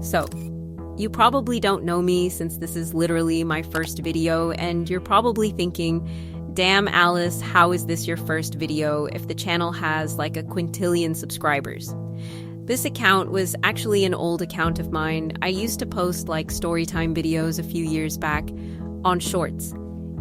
So, you probably don't know me since this is literally my first video, and you're probably thinking, damn Alice, how is this your first video if the channel has like a quintillion subscribers? This account was actually an old account of mine. I used to post like storytime videos a few years back on Shorts,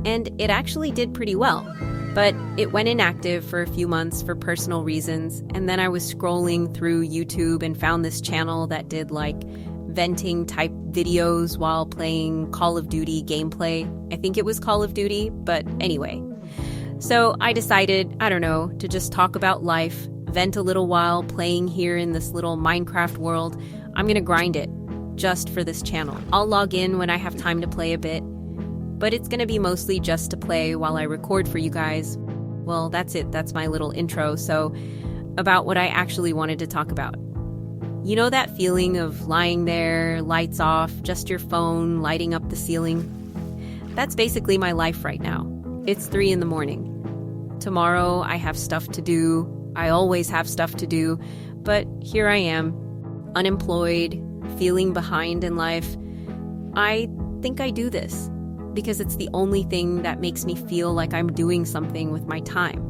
and it actually did pretty well. But it went inactive for a few months for personal reasons, and then I was scrolling through YouTube and found this channel that did like venting type videos while playing Call of Duty gameplay. I think it was Call of Duty, but anyway. So I decided, I don't know, to just talk about life, vent a little while playing here in this little Minecraft world. I'm gonna grind it just for this channel. I'll log in when I have time to play a bit, but it's gonna be mostly just to play while I record for you guys. Well, that's it. That's my little intro. So about what I actually wanted to talk about. You know that feeling of lying there, lights off, just your phone lighting up the ceiling? That's basically my life right now. It's 3 a.m. Tomorrow I have stuff to do. I always have stuff to do, but here I am, unemployed, feeling behind in life. I think I do this because it's the only thing that makes me feel like I'm doing something with my time.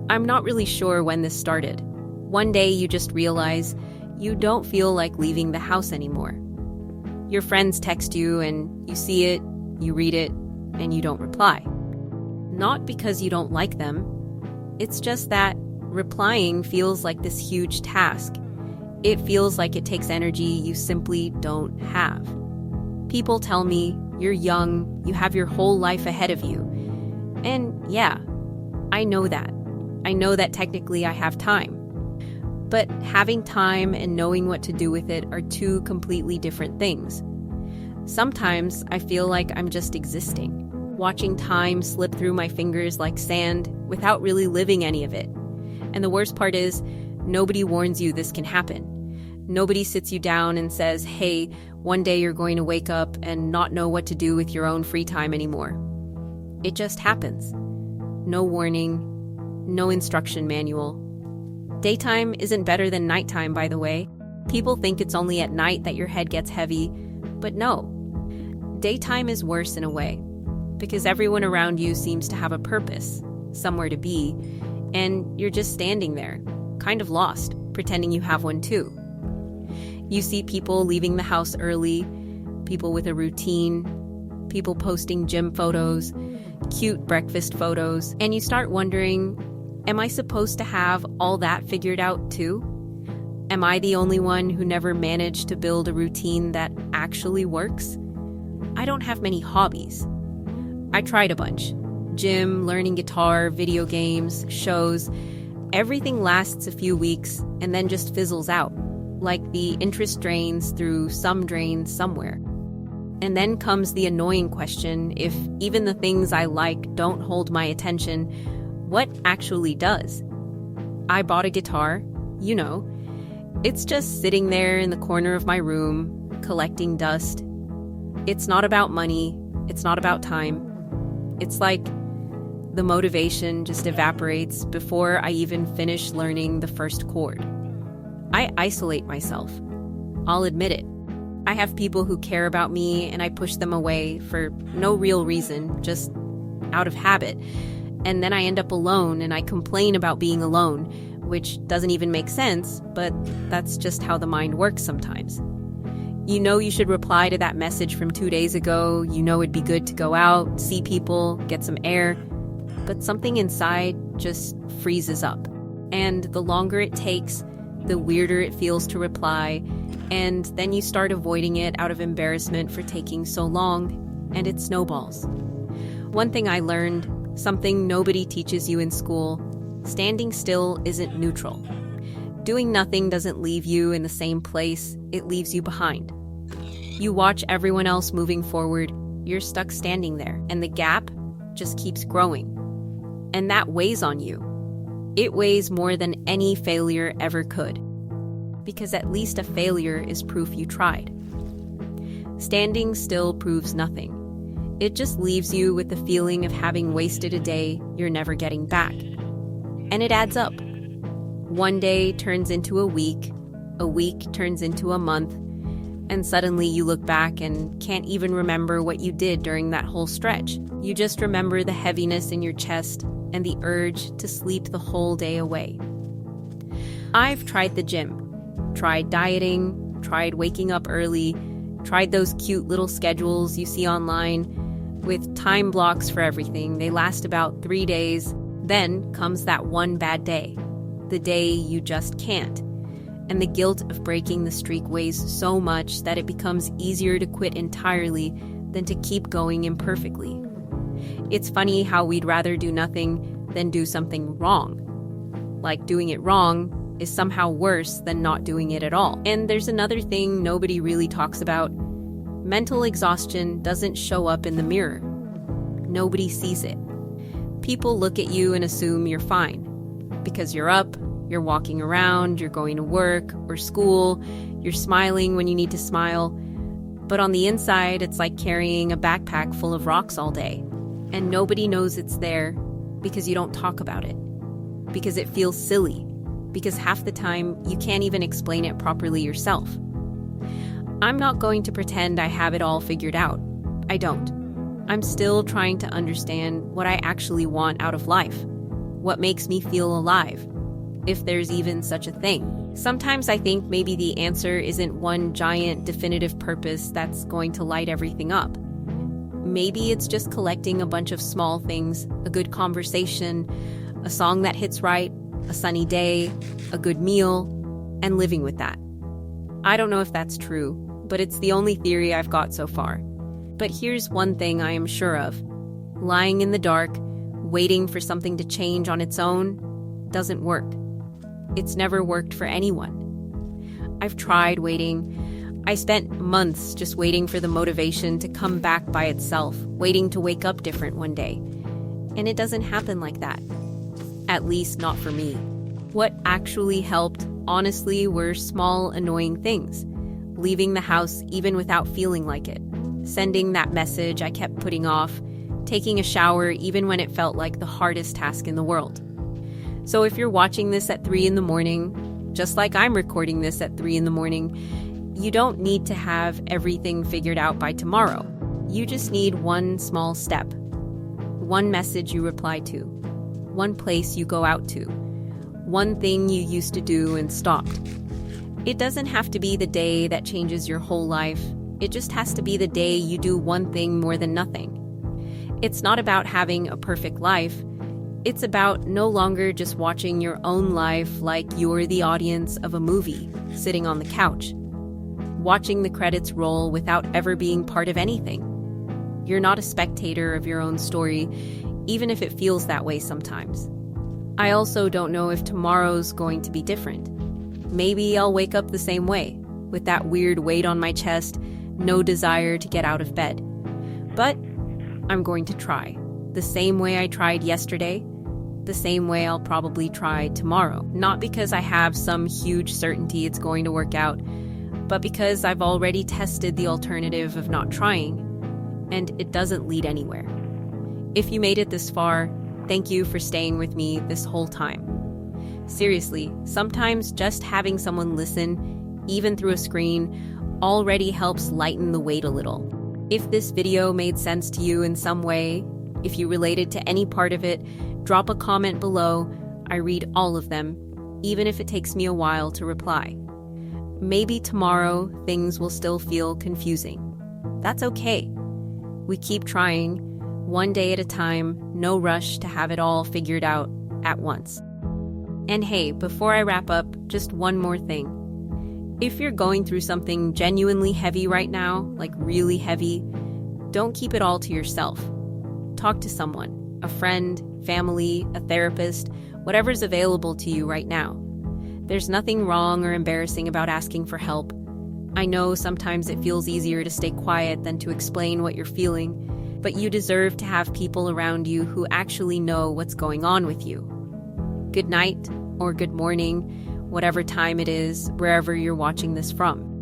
I'm not really sure when this started. One day you just realize you don't feel like leaving the house anymore. Your friends text you and you see it, you read it, and you don't reply. Not because you don't like them. It's just that replying feels like this huge task. It feels like it takes energy you simply don't have. People tell me, you're young, you have your whole life ahead of you. And yeah, I know that. I know that technically I have time. But having time and knowing what to do with it are two completely different things. Sometimes I feel like I'm just existing, watching time slip through my fingers like sand without really living any of it. And the worst part is, nobody warns you this can happen. Nobody sits you down and says, hey, one day you're going to wake up and not know what to do with your own free time anymore. It just happens. No warning, no instruction manual. Daytime isn't better than nighttime, by the way. People think it's only at night that your head gets heavy, but no. Daytime is worse in a way, because everyone around you seems to have a purpose, somewhere to be, and you're just standing there, kind of lost, pretending you have one too. You see people leaving the house early, people with a routine, people posting gym photos, cute breakfast photos, and you start wondering, am I supposed to have all that figured out too? Am I the only one who never managed to build a routine that actually works? I don't have many hobbies. I tried a bunch. Gym, learning guitar, video games, shows. Everything lasts a few weeks and then just fizzles out, like the interest drains through some drain somewhere. And then comes the annoying question, if even the things I like don't hold my attention, what actually does? I bought a guitar, you know. It's just sitting there in the corner of my room, collecting dust. It's not about money, it's not about time. It's like the motivation just evaporates before I even finish learning the first chord. I isolate myself. I'll admit it. I have people who care about me and I push them away for no real reason, just out of habit. And then I end up alone and I complain about being alone, which doesn't even make sense, but that's just how the mind works sometimes. You know you should reply to that message from 2 days ago, you know it'd be good to go out, see people, get some air, but something inside just freezes up. And the longer it takes, the weirder it feels to reply, and then you start avoiding it out of embarrassment for taking so long, and it snowballs. One thing I learned, something nobody teaches you in school, standing still isn't neutral. Doing nothing doesn't leave you in the same place, it leaves you behind. You watch everyone else moving forward, you're stuck standing there, and the gap just keeps growing. And that weighs on you. It weighs more than any failure ever could. Because at least a failure is proof you tried. Standing still proves nothing. It just leaves you with the feeling of having wasted a day you're never getting back. And it adds up. One day turns into a week turns into a month, And suddenly you look back and can't even remember what you did during that whole stretch. You just remember the heaviness in your chest and the urge to sleep the whole day away. I've tried the gym, tried dieting, tried waking up early, tried those cute little schedules you see online with time blocks for everything. They last about 3 days. Then comes that one bad day, the day you just can't. And the guilt of breaking the streak weighs so much that it becomes easier to quit entirely than to keep going imperfectly. It's funny how we'd rather do nothing than do something wrong. Like doing it wrong is somehow worse than not doing it at all. And there's another thing nobody really talks about. Mental exhaustion doesn't show up in the mirror. Nobody sees it. People look at you and assume you're fine because you're up, you're walking around, you're going to work or school, you're smiling when you need to smile. But on the inside, it's like carrying a backpack full of rocks all day. And nobody knows it's there because you don't talk about it, because it feels silly, because half the time you can't even explain it properly yourself. I'm not going to pretend I have it all figured out. I don't. I'm still trying to understand what I actually want out of life, what makes me feel alive, if there's even such a thing. Sometimes I think maybe the answer isn't one giant definitive purpose that's going to light everything up. Maybe it's just collecting a bunch of small things, a good conversation, a song that hits right, a sunny day, a good meal, and living with that. I don't know if that's true, but it's the only theory I've got so far. But here's one thing I am sure of. Lying in the dark, waiting for something to change on its own, doesn't work. It's never worked for anyone. I've tried waiting. I spent months just waiting for the motivation to come back by itself, waiting to wake up different one day. And it doesn't happen like that. At least not for me. What actually helped, honestly, were small, annoying things. Leaving the house even without feeling like it. Sending that message I kept putting off. Taking a shower even when it felt like the hardest task in the world. So if you're watching this at 3 a.m, just like I'm recording this at 3 a.m, you don't need to have everything figured out by tomorrow. You just need one small step. One message you reply to. One place you go out to. One thing you used to do and stopped. It doesn't have to be the day that changes your whole life. It just has to be the day you do one thing more than nothing. It's not about having a perfect life. It's about no longer just watching your own life like you're the audience of a movie, sitting on the couch. Watching the credits roll without ever being part of anything. You're not a spectator of your own story, even if it feels that way sometimes. I also don't know if tomorrow's going to be different. Maybe I'll wake up the same way, with that weird weight on my chest, no desire to get out of bed. But I'm going to try. The same way I tried yesterday, the same way I'll probably try tomorrow. Not because I have some huge certainty it's going to work out, but because I've already tested the alternative of not trying, and it doesn't lead anywhere. If you made it this far, thank you for staying with me this whole time. Seriously, sometimes just having someone listen, even through a screen, already helps lighten the weight a little. If this video made sense to you in some way, if you related to any part of it, drop a comment below. I read all of them, even if it takes me a while to reply. Maybe tomorrow things will still feel confusing. That's okay. We keep trying, one day at a time, no rush to have it all figured out at once. And hey, before I wrap up, just one more thing. If you're going through something genuinely heavy right now, like really heavy, don't keep it all to yourself. Talk to someone, a friend, family, a therapist, whatever's available to you right now. There's nothing wrong or embarrassing about asking for help. I know sometimes it feels easier to stay quiet than to explain what you're feeling, but you deserve to have people around you who actually know what's going on with you. Good night or good morning, whatever time it is, wherever you're watching this from.